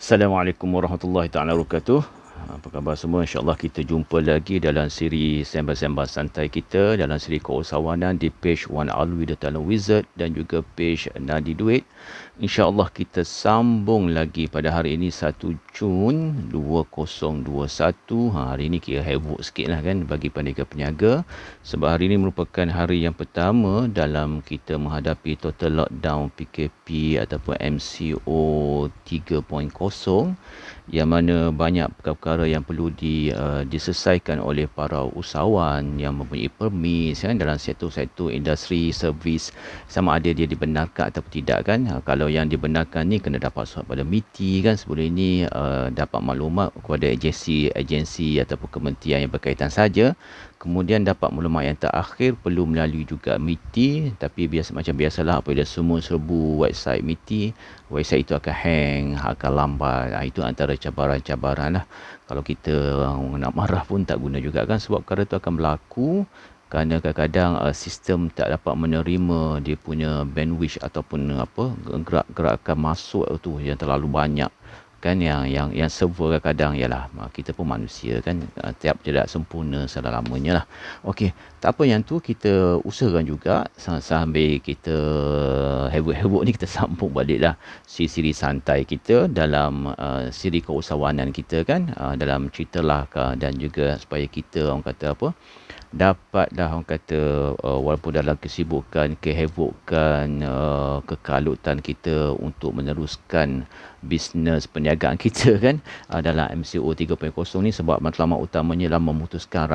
Assalamualaikum warahmatullahi taala wabarakatuh. Apa khabar semua? InsyaAllah kita jumpa lagi dalam siri sembang-sembang santai kita dalam siri keusahawanan di page Wan Alwi The Talent Wizard dan juga page Nadi Duit. InsyaAllah kita sambung lagi pada hari ini 1 Jun 2021. Hari ini kira heboh sikit lah kan bagi peniaga-peniaga. Sebab hari ini merupakan hari yang pertama dalam kita menghadapi total lockdown PKP ataupun MCO 3.0, yang mana banyak perkara-perkara yang perlu diselesaikan oleh para usahawan yang mempunyai permis kan, dalam sektor-sektor industri, servis, sama ada dia dibenarkan ataupun tidak kan. Kalau yang dibenarkan ni kena dapat surat pada MITI kan, sebelum ini dapat maklumat kepada agensi ataupun kementerian yang berkaitan saja. Kemudian dapat maklumat yang terakhir perlu melalui juga MITI, tapi macam biasalah apabila semua serbu website MITI, website itu akan hang, akan lambat. Itu antara cabaran-cabaran lah. Kalau kita nak marah pun tak guna juga kan, sebab perkara itu akan berlaku kerana kadang-kadang sistem tak dapat menerima dia punya bandwidth ataupun gerak-gerakan masuk tu yang terlalu banyak kan, yang server kadang ialah kita pun manusia kan, tiap tidak sempurna selama-lamanya lah. Okey, tak apa, yang tu kita usahakan juga sambil kita heboh-heboh ni kita sambung baliklah siri-siri santai kita dalam siri keusahawanan kita kan, dalam ceritalah dan juga supaya kita orang kata apa, dapatlah orang kata walaupun dalam kesibukan, kehebokan, kekalutan kita untuk meneruskan bisnes perniagaan kita kan, dalam MCO 3.0 ni, sebab matlamat utamanya adalah memutuskan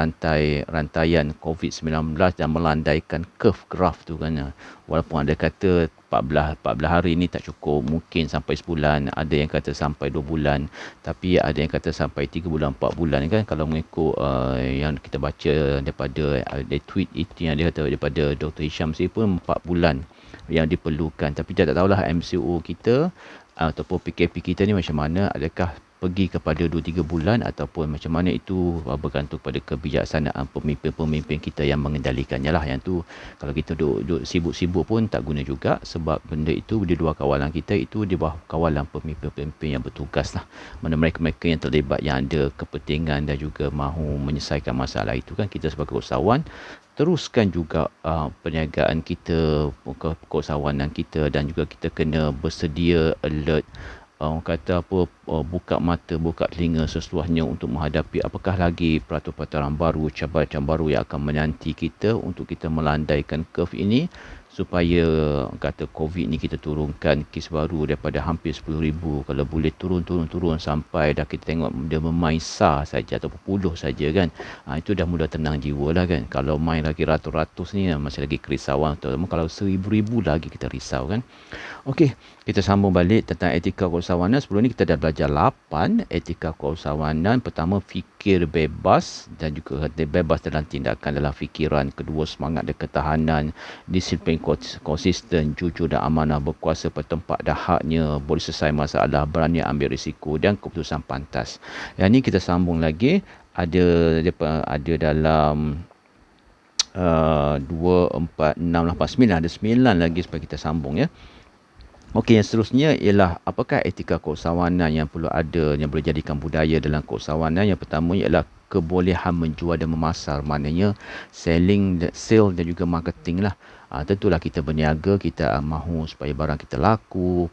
rantaian COVID-19 dan melandaikan curve graph tu kan. Walaupun ada kata 14 hari ni tak cukup, mungkin sampai sebulan, ada yang kata sampai 2 bulan, tapi ada yang kata sampai 3 bulan, 4 bulan kan, kalau mengikut yang kita baca daripada tweet itu yang dia kata daripada Dr. Hisham Sri pun 4 bulan yang diperlukan. Tapi kita tak tahulah MCO kita ataupun PKP kita ni macam mana, adakah pergi kepada 2-3 bulan ataupun macam mana, itu bergantung pada kebijaksanaan pemimpin-pemimpin kita yang mengendalikannya lah. Yang tu kalau kita duduk sibuk-sibuk pun tak guna juga, sebab benda itu di luar kawalan kita, itu di bawah kawalan pemimpin-pemimpin yang bertugas lah. Mana mereka-mereka yang terlibat, yang ada kepentingan dan juga mahu menyelesaikan masalah itu kan. Kita sebagai usahawan teruskan juga perniagaan kita, keusahawanan kita, dan juga kita kena bersedia alert, orang kata apa, buka mata, buka telinga sesuatunya untuk menghadapi apakah lagi peraturan-peraturan baru, cabaran baru yang akan menanti kita untuk kita melandaikan curve ini, supaya kata COVID ni kita turunkan kes baru daripada hampir 10,000, kalau boleh turun sampai dah kita tengok dia memain sah saja atau puluh saja kan, itu dah mula tenang jiwa lah kan. Kalau main lagi ratus-ratus ni masih lagi kerisauan, terutama kalau 1,000 lagi kita risau kan. Okey, kita sambung balik tentang etika keusahawanan. Sebelum ni kita dah belajar 8 etika keusahawanan. Pertama, fikir bebas dan juga bebas dalam tindakan, dalam fikiran. Kedua, semangat dan ketahanan, disiplin konsisten, jujur dan amanah, berkuasa pada tempat dan haknya, boleh selesai masalah, berani ambil risiko dan keputusan pantas. Yang ni kita sambung lagi, ada dalam 2, 4, 6, 8, 9, ada 9 lagi supaya kita sambung ya. Okey, yang seterusnya ialah apakah etika keusahawanan yang perlu ada, yang boleh jadikan budaya dalam keusahawanan. Yang pertama ialah kebolehan menjual dan memasar, maknanya sale dan juga marketing lah. Tentulah kita berniaga, kita mahu supaya barang kita laku,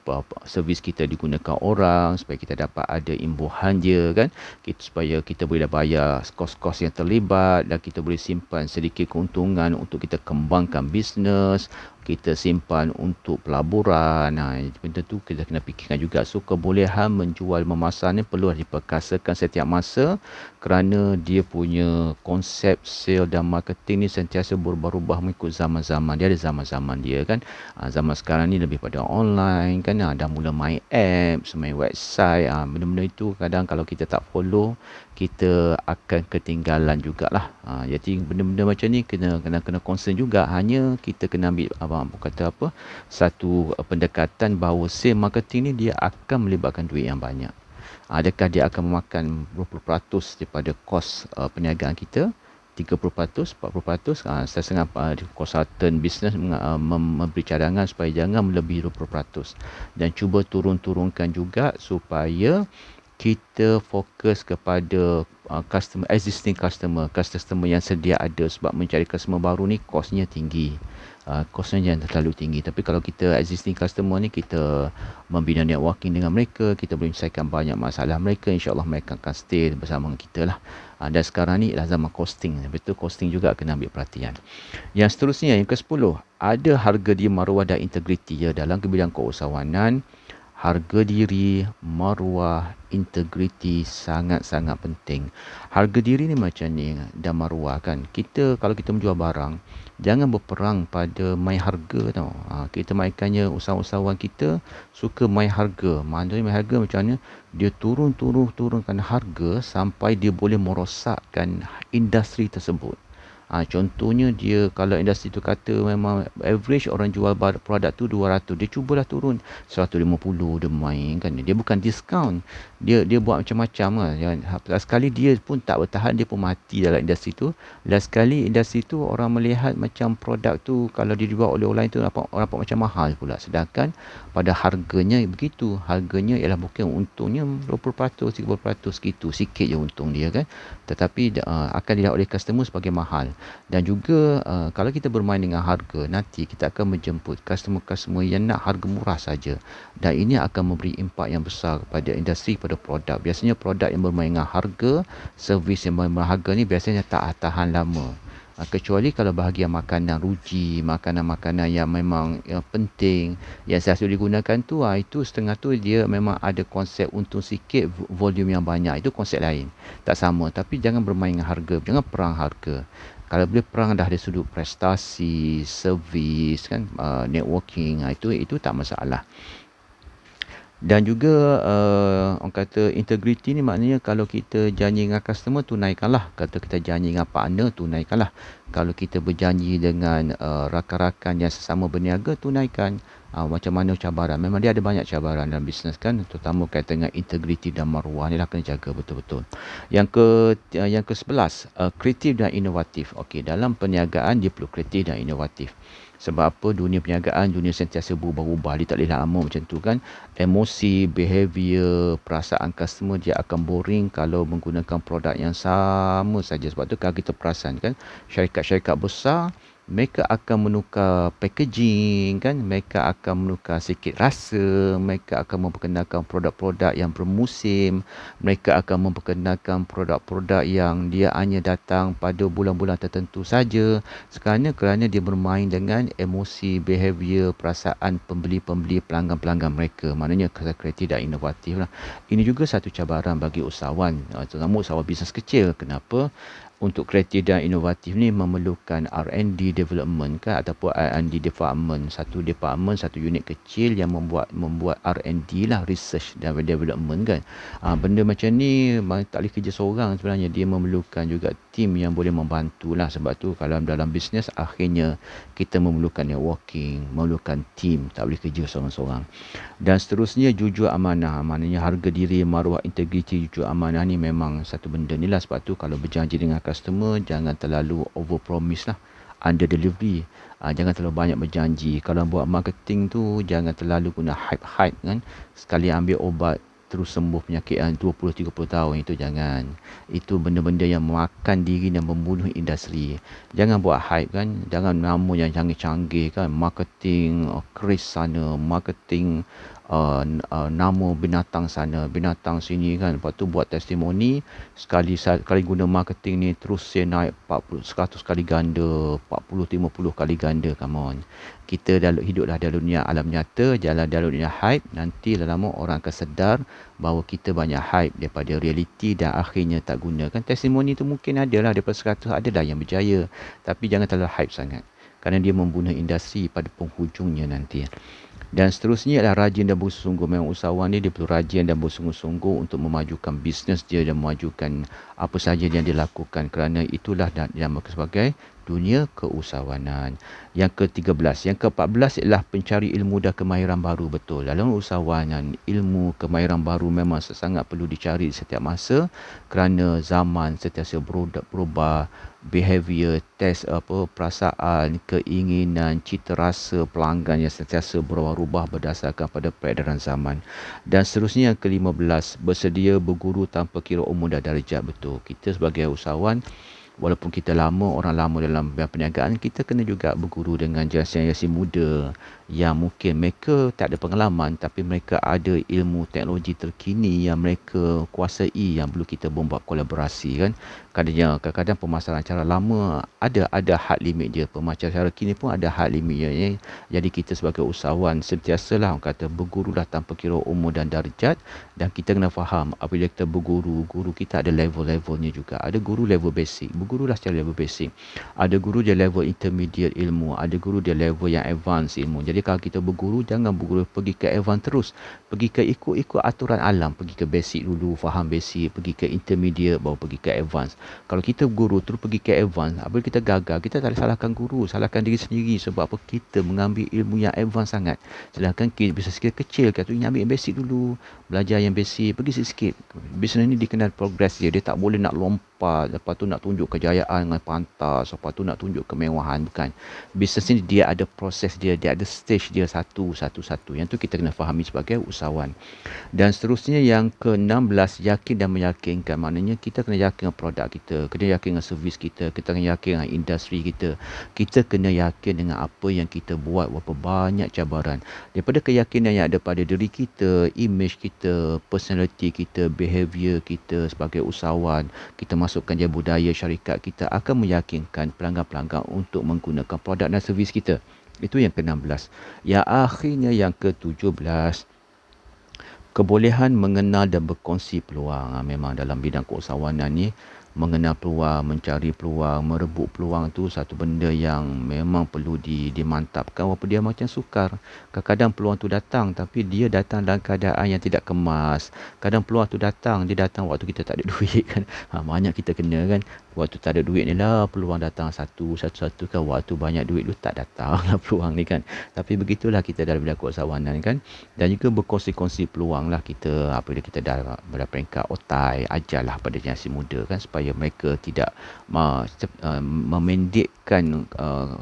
servis kita digunakan orang, supaya kita dapat ada imbuhan dia kan, supaya kita boleh bayar kos-kos yang terlibat, dan kita boleh simpan sedikit keuntungan untuk kita kembangkan bisnes, kita simpan untuk pelaburan. Benda tu kita kena fikirkan juga. So kebolehan menjual memasar ni perlu diperkasakan setiap masa, kerana dia punya konsep sale dan marketing ni sentiasa berubah-ubah mengikut zaman-zaman. Dia ada zaman-zaman dia kan. Zaman sekarang ni lebih pada online kan, dah mula main apps, main website. Benda-benda itu kadang kalau kita tak follow, kita akan ketinggalan jugalah. Jadi benda-benda macam ni kena concern juga. Hanya kita kena ambil satu pendekatan bahawa sale marketing ni dia akan melibatkan duit yang banyak. Adakah dia akan memakan 20% daripada kos perniagaan kita? 30%, 40%, setengah konsultan bisnes memberi cadangan supaya jangan melebihi 20%. Dan cuba turunkan juga supaya kita fokus kepada existing customer yang sedia ada, sebab mencari customer baru ni kosnya tinggi. Kosnya jangan terlalu tinggi. Tapi kalau kita existing customer ni, kita membina networking dengan mereka, kita boleh menyelesaikan banyak masalah mereka, insyaAllah mereka akan stay bersama kita lah. Dan sekarang ni adalah zaman costing. Betul, costing juga kena ambil perhatian. Yang seterusnya, yang ke-10, ada harga diri, maruah dan integriti. Dalam bidang keusahawanan, harga diri, maruah, integriti sangat-sangat penting. Harga diri ni macam ni dan maruah kan. Kalau kita menjual barang, jangan berperang pada mai harga tau. Kita mainkannya, usahawan kita suka mai harga. Maksudnya mai harga macam mana? Dia turunkan harga sampai dia boleh merosakkan industri tersebut. Contohnya dia, kalau industri tu kata memang average orang jual produk tu 200, dia cubalah turun 150, dia main kan. Dia bukan diskaun. Dia buat macam-macam lah. Last sekali dia pun tak bertahan, dia pun mati dalam industri tu. Last sekali industri tu orang melihat macam produk tu kalau dijual oleh orang lain tu nampak macam mahal pula. Sedangkan pada harganya begitu. Harganya ialah bukan untungnya 20%, 30% segitu. Sikit je untung dia kan. Tetapi akan dilihat oleh customer sebagai mahal. Dan juga kalau kita bermain dengan harga, nanti kita akan menjemput customer-customer yang nak harga murah saja. Dan ini akan memberi impak yang besar kepada industri, pada produk. Biasanya produk yang bermain dengan harga, servis yang bermain dengan harga ni biasanya tak tahan lama. Kecuali kalau bahagian makanan ruji, makanan-makanan yang memang penting, yang selalu digunakan tu, itu setengah tu dia memang ada konsep untung sikit, volume yang banyak. Itu konsep lain. Tak sama. Tapi jangan bermain dengan harga. Jangan perang harga. Kalau boleh perang dah dari sudut prestasi, servis, kan, networking, itu tak masalah. Dan juga orang kata integriti ni maknanya kalau kita janji dengan customer, tunaikanlah. Kalau kita janji dengan partner, tunaikanlah. Kalau kita berjanji dengan rakan-rakan yang sesama berniaga, tunaikan. Macam mana cabaran? Memang dia ada banyak cabaran dalam bisnes kan, terutama kaitan dengan integriti dan maruah ni lah, kena jaga betul-betul. Yang ke-11, kreatif dan inovatif. Okey, dalam perniagaan dia perlu kreatif dan inovatif. Sebab apa? Dunia perniagaan, dunia sentiasa berubah-ubah. Dia tak boleh lama macam tu kan. Emosi, behavior, perasaan customer dia akan boring kalau menggunakan produk yang sama saja. Sebab tu kalau kita perasan kan, syarikat-syarikat besar, mereka akan menukar packaging kan, mereka akan menukar sikit rasa, mereka akan memperkenalkan produk-produk yang bermusim, mereka akan memperkenalkan produk-produk yang dia hanya datang pada bulan-bulan tertentu saja. Kerana dia bermain dengan emosi, behavior, perasaan pembeli-pembeli, pelanggan-pelanggan mereka. Maknanya kreatif dan inovatif lah. Ini juga satu cabaran bagi usahawan, terutama usahawan bisnes kecil. Kenapa? Untuk kreatif dan inovatif ni memerlukan R&D development kan, ataupun R&D department, satu unit kecil yang membuat R&D lah, research dan development kan. Benda macam ni tak boleh kerja seorang sebenarnya, dia memerlukan juga tim yang boleh membantu lah. Sebab tu kalau dalam bisnes akhirnya kita memerlukan networking, memerlukan tim, tak boleh kerja seorang-seorang. Dan seterusnya jujur amanah, maknanya harga diri, maruah, integriti, jujur amanah ni memang satu benda ni lah. Sebab tu kalau berjanji dengan customer, jangan terlalu over promise lah, under delivery. Jangan terlalu banyak berjanji. Kalau buat marketing tu, jangan terlalu guna hype kan. Sekali ambil obat terus sembuh penyakit 20-30 tahun, itu jangan. Itu benda-benda yang memakan diri dan membunuh industri. Jangan buat hype kan. Jangan nama yang canggih-canggih kan. Marketing kris sana, marketing nama binatang sana, binatang sini kan. Lepas tu buat testimoni, sekali guna marketing ni terus saya naik 100 kali ganda, 40-50 kali ganda. Come on. Kita hiduplah dalam dunia alam nyata, jalan dalam dunia hype. Nanti lama-lama orang akan sedar bahawa kita banyak hype daripada realiti dan akhirnya tak guna kan. Testimoni tu mungkin adalah daripada 100 adalah yang berjaya, tapi jangan terlalu hype sangat, kerana dia membunuh industri pada penghujungnya nanti. Dan seterusnya adalah rajin dan bersungguh. Memang usahawan ni dia perlu rajin dan bersungguh-sungguh untuk memajukan bisnes dia dan memajukan apa sahaja yang dia lakukan, kerana itulah yang sebagai dunia keusahawanan. Yang ke-13, yang ke-14 ialah pencari ilmu dan kemahiran baru. Betul, dalam usahawanan, ilmu kemahiran baru memang sangat perlu dicari setiap masa kerana zaman sentiasa berubah, behavior, test perasaan, keinginan, cita rasa pelanggan yang sentiasa berubah-ubah berdasarkan pada peredaran zaman. Dan seterusnya yang ke-15, bersedia berguru tanpa kira umur dan darjat. Betul, kita sebagai usahawan, walaupun kita lama, orang lama dalam perniagaan, kita kena juga berguru dengan generasi muda yang mungkin mereka tak ada pengalaman tapi mereka ada ilmu teknologi terkini yang mereka kuasai, yang perlu kita membuat kolaborasi kan. Kadang-kadang pemasaran cara lama ada had limit dia, pemasaran cara kini pun ada had limit dia. Jadi kita sebagai usahawan sentiasalah orang kata bergurulah tanpa kira umur dan darjat, dan kita kena faham apabila kita berguru, guru kita ada level-levelnya juga. Ada guru level basic, bergurulah secara level basic. Ada guru dia level intermediate ilmu, ada guru dia level yang advance ilmu. Jadi kalau kita berguru, jangan berguru pergi ke advance terus. Pergi ke ikut aturan alam, pergi ke basic dulu, faham basic, pergi ke intermediate, baru pergi ke advance. Kalau kita guru terus pergi ke advance, apabila kita gagal, kita tak boleh salahkan guru, salahkan diri sendiri. Sebab apa? Kita mengambil ilmu yang advance sangat. Sedangkan kita bisa sikit kecil, kata ambil yang basic dulu, belajar yang basic, pergi sikit-sikit. Bisnes ni dikenal progress dia tak boleh nak lompat, lepas tu nak tunjuk kejayaan dengan pantas, lepas tu nak tunjuk kemewahan. Bukan. Bisnes ni dia ada proses dia ada stage dia satu. Yang tu kita kena fahami sebagai usahawan. Dan seterusnya yang ke-16, yakin dan meyakinkan. Maknanya kita kena yakin dengan produk kita, kena yakin dengan servis kita, kita kena yakin dengan industri kita. Kita kena yakin dengan apa yang kita buat, berapa banyak cabaran. Daripada keyakinan yang ada pada diri kita, image kita, personality kita, behavior kita sebagai usahawan, kita masukkan je budaya syarikat kita, akan meyakinkan pelanggan-pelanggan untuk menggunakan produk dan servis kita. Itu yang ke-16. Yang akhirnya yang ke-17, kebolehan mengenal dan berkongsi peluang. Memang dalam bidang keusahawanan ni, mengenal peluang, mencari peluang, merebut peluang tu satu benda yang memang perlu dimantapkan. Walaupun dia macam sukar. Kadang-kadang peluang tu datang tapi dia datang dalam keadaan yang tidak kemas. Kadang peluang tu datang, dia datang waktu kita tak ada duit kan. Banyak kita kena kan. Waktu tak ada duit ni lah peluang datang satu kan. Waktu banyak duit tu tak datang lah peluang ni kan. Tapi begitulah kita dalam bidang keusahawanan kan. Dan juga berkongsi-kongsi peluang lah kita. Apabila kita dah pada peringkat otai, ajarlah pada generasi muda kan, supaya mereka tidak memendekkan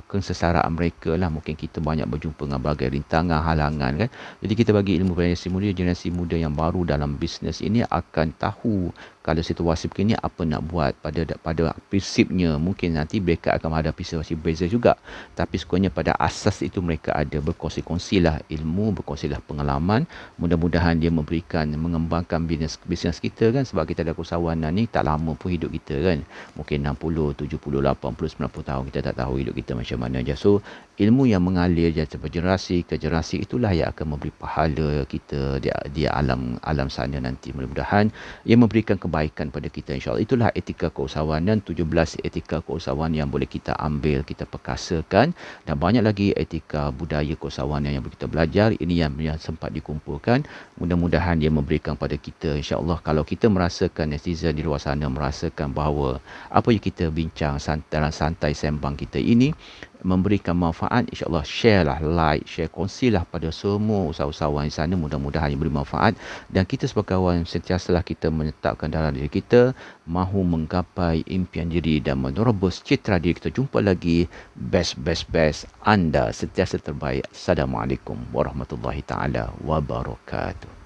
kesesaraan mereka lah. Mungkin kita banyak berjumpa dengan berbagai rintangan, halangan kan. Jadi kita bagi ilmu pada generasi muda yang baru dalam bisnes ini akan tahu kalau situasi begini apa nak buat. Pada prinsipnya mungkin nanti mereka akan menghadapi situasi berbeza juga, tapi sekurangnya pada asas itu mereka ada berkongsi-kongsilah ilmu, berkongsilah pengalaman. Mudah-mudahan dia mengembangkan bisnes kita kan. Sebab kita ada keusahawanan ni tak lama pun hidup kita kan, mungkin 60, 70, 80, 90 tahun, kita tak tahu hidup kita macam mana je. So ilmu yang mengalir daripada generasi ke generasi, itulah yang akan memberi pahala kita di alam sana nanti. Mudah-mudahan ia memberikan kebaikan pada kita, insya-Allah. Itulah etika keusahawanan, 17 etika keusahawanan yang boleh kita ambil, kita perkasakan, dan banyak lagi etika budaya keusahawanan yang boleh kita belajar. Ini yang sempat dikumpulkan. Mudah-mudahan dia memberikan pada kita, insya-Allah. Kalau kita merasakan, netizen di luar sana merasakan bahawa apa yang kita bincang dalam santai sembang kita ini memberikan manfaat, insya-Allah share lah, like, share, kongsilah pada semua usahawan di sana. Mudah-mudahan ia beri manfaat, dan kita sebagai kawan sentiasalah kita menetapkan dalam diri kita mahu menggapai impian diri dan menerobos citra diri kita. Jumpa lagi. Best anda sentiasa terbaik. Assalamualaikum warahmatullahi taala wabarakatuh.